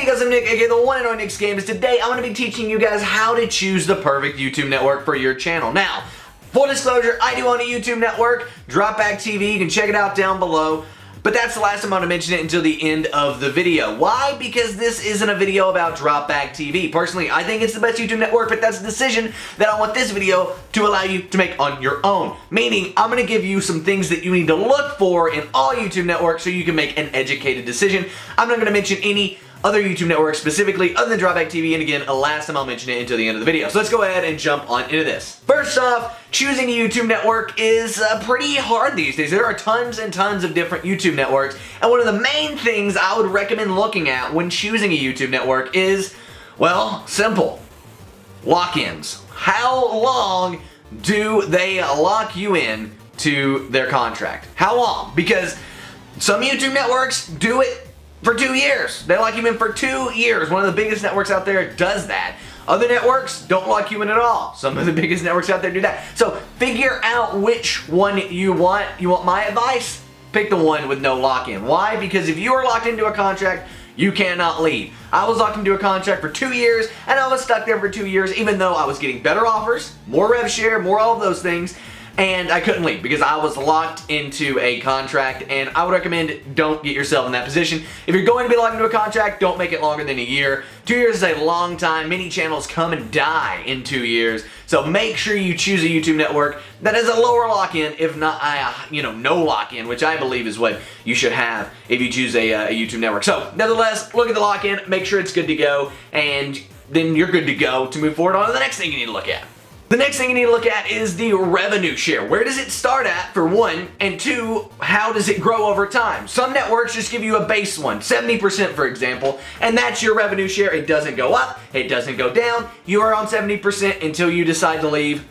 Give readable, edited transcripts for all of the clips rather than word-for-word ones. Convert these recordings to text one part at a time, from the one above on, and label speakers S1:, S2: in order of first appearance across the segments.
S1: Hey guys, I'm Nick, aka the one and only Nick's Games. Today I'm going to be teaching you guys how to choose the perfect YouTube network for your channel. Now, full disclosure, I do own a YouTube network, Dropback TV, you can check it out down below. But that's the last time I'm going to mention it until the end of the video. Why? Because this isn't a video about Dropback TV. Personally, I think it's the best YouTube network, but that's a decision that I want this video to allow you to make on your own. Meaning, I'm going to give you some things that you need to look for in all YouTube networks so you can make an educated decision. I'm not going to mention any other YouTube networks specifically other than Dropback TV, and again, last time I'll mention it until the end of the video. So let's go ahead and jump on into this. First off, choosing a YouTube network is pretty hard these days. There are tons and tons of different YouTube networks, and one of the main things I would recommend looking at when choosing a YouTube network is, well, simple. Lock-ins. How long do they lock you in to their contract? How long? Because some YouTube networks do it for 2 years. They lock you in for 2 years. One of the biggest networks out there does that. Other networks don't lock you in at all. Some of the biggest networks out there do that. So figure out which one you want. You want my advice? Pick the one with no lock-in. Why? Because if you are locked into a contract, you cannot leave. I was locked into a contract for 2 years, and I was stuck there for 2 years, even though I was getting better offers, more rev share, more all of those things, and I couldn't leave because I was locked into a contract. And I would recommend don't get yourself in that position. If you're going to be locked into a contract, don't make it longer than a year. 2 years is a long time. Many channels come and die in 2 years. So make sure you choose a YouTube network that has a lower lock-in, if not, no lock-in, which I believe is what you should have if you choose a YouTube network. So nevertheless, look at the lock-in, make sure it's good to go, and then you're good to go to move forward on to the next thing you need to look at. The next thing you need to look at is the revenue share. Where does it start at, for one, and two, how does it grow over time? Some networks just give you a base one, 70% for example, and that's your revenue share. It doesn't go up, it doesn't go down. You are on 70% until you decide to leave.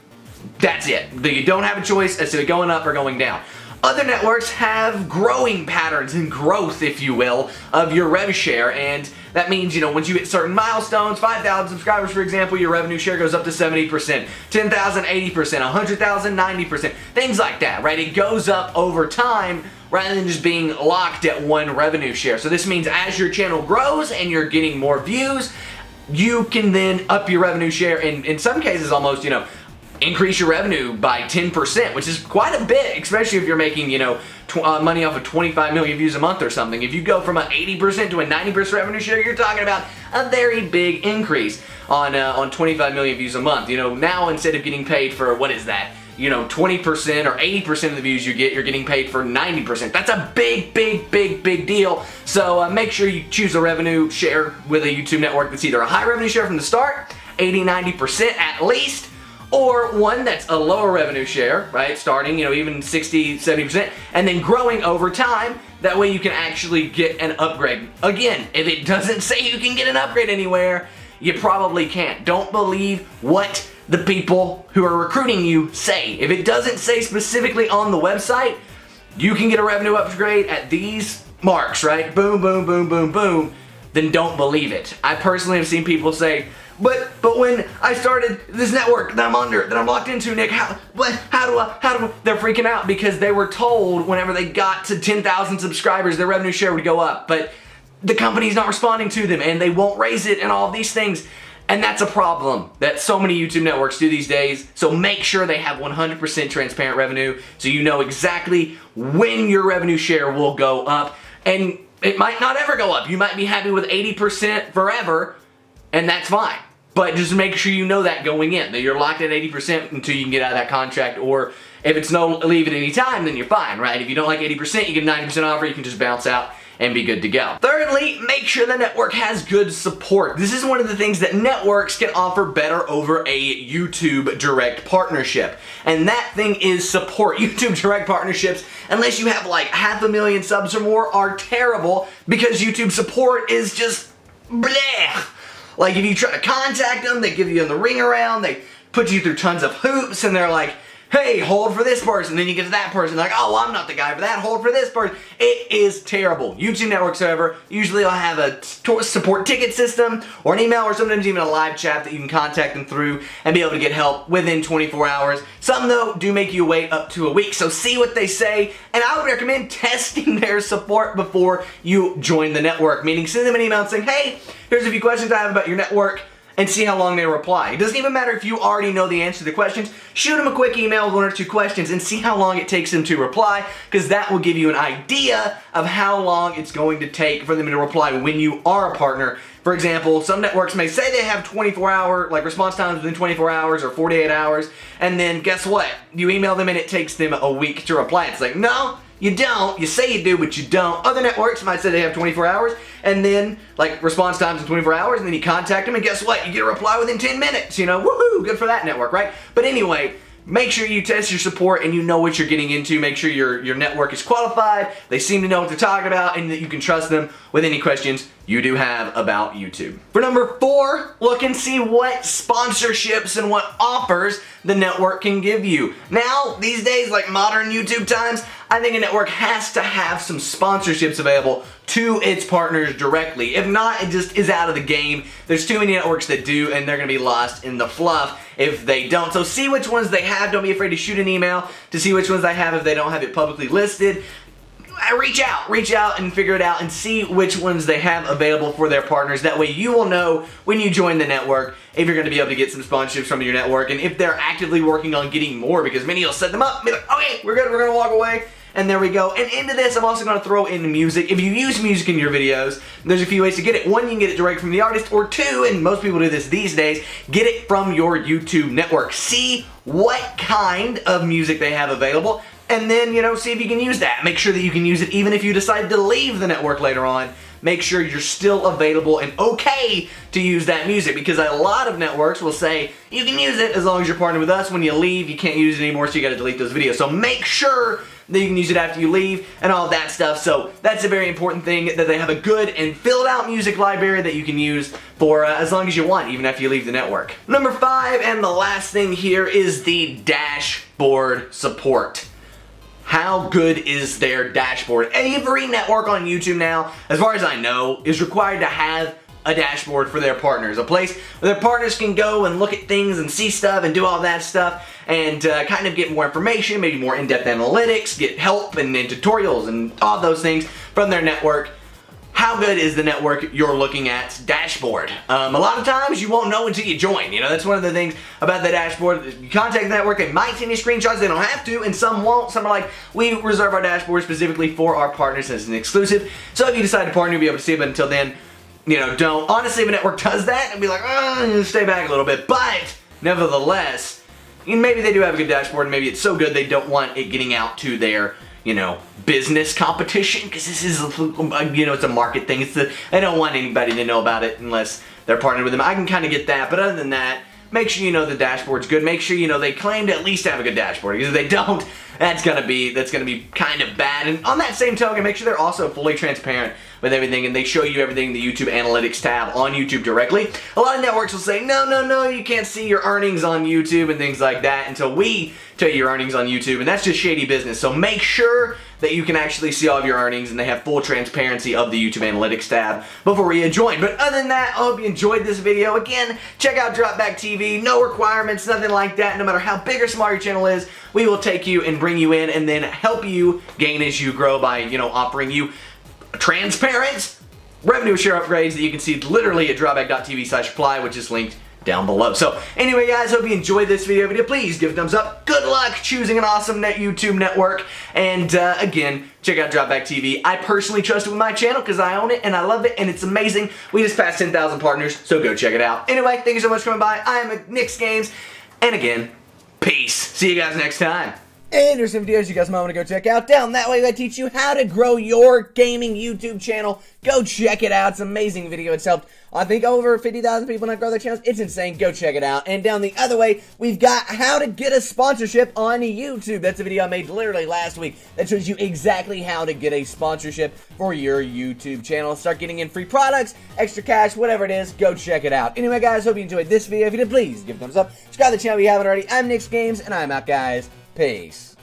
S1: That's it. You don't have a choice as to going up or going down. Other networks have growing patterns and growth, if you will, of your rev share, and that means, once you hit certain milestones, 5,000 subscribers, for example, your revenue share goes up to 70%, 10,000, 80%, 100,000, 90%, things like that, right? It goes up over time rather than just being locked at one revenue share. So this means as your channel grows and you're getting more views, you can then up your revenue share, and in some cases almost, increase your revenue by 10%, which is quite a bit, especially if you're making, money off of 25 million views a month or something. If you go from an 80% to a 90% revenue share, you're talking about a very big increase on 25 million views a month. Now instead of getting paid for, what is that? 20% or 80% of the views you get, you're getting paid for 90%. That's a big, big, big, big deal. So make sure you choose a revenue share with a YouTube network that's either a high revenue share from the start, 80, 90% at least, or one that's a lower revenue share, right? Starting, even 60, 70%, and then growing over time. That way you can actually get an upgrade. Again, if it doesn't say you can get an upgrade anywhere, you probably can't. Don't believe what the people who are recruiting you say. If it doesn't say specifically on the website, you can get a revenue upgrade at these marks, right? Boom, boom, boom, boom, boom. Then don't believe it. I personally have seen people say, but when I started this network that I'm under, that I'm locked into, Nick, how do they're freaking out because they were told whenever they got to 10,000 subscribers, their revenue share would go up, but the company's not responding to them and they won't raise it and all of these things. And that's a problem that so many YouTube networks do these days. So make sure they have 100% transparent revenue so you know exactly when your revenue share will go up. And it might not ever go up. You might be happy with 80% forever, and that's fine. But just make sure you know that going in, that you're locked at 80% until you can get out of that contract, or if it's no leave at any time, then you're fine, right? If you don't like 80%, you get a 90% offer, you can just bounce out and be good to go. Thirdly, make sure the network has good support. This is one of the things that networks can offer better over a YouTube direct partnership. And that thing is support. YouTube direct partnerships, unless you have like 500,000 subs or more, are terrible because YouTube support is just bleh. Like if you try to contact them, they give you the ring around, they put you through tons of hoops, and they're like, hey, hold for this person, then you get to that person, like, oh, well, I'm not the guy for that, hold for this person. It is terrible. YouTube networks, however, usually will have a support ticket system, or an email, or sometimes even a live chat that you can contact them through and be able to get help within 24 hours. Some, though, do make you wait up to a week, so see what they say, and I would recommend testing their support before you join the network, meaning send them an email saying, hey, here's a few questions I have about your network, and see how long they reply. It doesn't even matter if you already know the answer to the questions. Shoot them a quick email with 1 or 2 questions and see how long it takes them to reply, because that will give you an idea of how long it's going to take for them to reply when you are a partner. For example, some networks may say they have 24-hour response times within 24 hours or 48 hours, and then guess what? You email them and it takes them a week to reply. It's like, no, you don't. You say you do, but you don't. Other networks might say they have 24 hours, and then, response times in 24 hours, and then you contact them, and guess what? You get a reply within 10 minutes, you know? Woohoo! Good for that network, right? But anyway, make sure you test your support and you know what you're getting into. Make sure your network is qualified, they seem to know what they're talking about, and that you can trust them with any questions you do have about YouTube. For number 4, look and see what sponsorships and what offers the network can give you. Now, these days, like modern YouTube times, I think a network has to have some sponsorships available to its partners directly. If not, it just is out of the game. There's too many networks that do, and they're gonna be lost in the fluff if they don't. So see which ones they have. Don't be afraid to shoot an email to see which ones they have if they don't have it publicly listed. Reach out and figure it out and see which ones they have available for their partners. That way you will know when you join the network if you're going to be able to get some sponsorships from your network, and if they're actively working on getting more, because many will set them up and be like, okay, we're good, we're going to walk away. And there we go. And into this, I'm also going to throw in music. If you use music in your videos, there's a few ways to get it. 1, you can get it direct from the artist, or 2, and most people do this these days, get it from your YouTube network. See what kind of music they have available, and then, see if you can use that. Make sure that you can use it even if you decide to leave the network later on. Make sure you're still available and okay to use that music, because a lot of networks will say you can use it as long as you're partnered with us. When you leave, you can't use it anymore, so you got to delete those videos. So make sure that you can use it after you leave and all that stuff. So that's a very important thing, that they have a good and filled out music library that you can use for as long as you want, even after you leave the network. Number 5, and the last thing here, is the dashboard support. How good is their dashboard? Every network on YouTube now, as far as I know, is required to have a dashboard for their partners. A place where their partners can go and look at things and see stuff and do all that stuff, and kind of get more information, maybe more in-depth analytics, get help and tutorials and all those things from their network. How good is the network you're looking at dashboard? A lot of times you won't know until you join. That's one of the things about the dashboard. You contact the network, they might send you screenshots, they don't have to, and some won't. Some are like, we reserve our dashboard specifically for our partners as an exclusive. So if you decide to partner, you'll be able to see it, but until then, don't. Honestly, if a network does that, it'd be like, stay back a little bit. But nevertheless, maybe they do have a good dashboard, and maybe it's so good they don't want it getting out to their business competition, because this is, it's a market thing. They don't want anybody to know about it unless they're partnered with them. I can kind of get that, but other than that, make sure you know the dashboard's good. Make sure they claim to at least have a good dashboard, because if they don't, that's gonna be kind of bad. And on that same token, make sure they're also fully transparent with everything, and they show you everything in the YouTube Analytics tab on YouTube directly. A lot of networks will say, no, you can't see your earnings on YouTube and things like that until we tell you your earnings on YouTube, and that's just shady business. So make sure that you can actually see all of your earnings, and they have full transparency of the YouTube Analytics tab before you join. But other than that, I hope you enjoyed this video. Again, check out Dropback TV. No requirements, nothing like that. No matter how big or small your channel is, we will take you and bring you in and then help you gain as you grow by, offering you transparent revenue share upgrades that you can see literally at dropback.tv/apply, which is linked down below. So anyway, guys, hope you enjoyed this video. If you did, please give it a thumbs up. Good luck choosing an awesome YouTube network. And again, check out Dropback TV. I personally trust it with my channel because I own it and I love it and it's amazing. We just passed 10,000 partners, so go check it out. Anyway, thank you so much for coming by. I am Nick's Games, and again, peace. See you guys next time. And there's some videos you guys might want to go check out down that way that teach you how to grow your gaming YouTube channel. Go check it out. It's an amazing video. It's helped, I think, over 50,000 people not grow their channels. It's insane. Go check it out. And down the other way, we've got how to get a sponsorship on YouTube. That's a video I made literally last week that shows you exactly how to get a sponsorship for your YouTube channel. Start getting in free products, extra cash, whatever it is. Go check it out. Anyway, guys, hope you enjoyed this video. If you did, please give it a thumbs up. Subscribe to the channel if you haven't already. I'm Nick's Games, and I'm out, guys.
S2: Peace.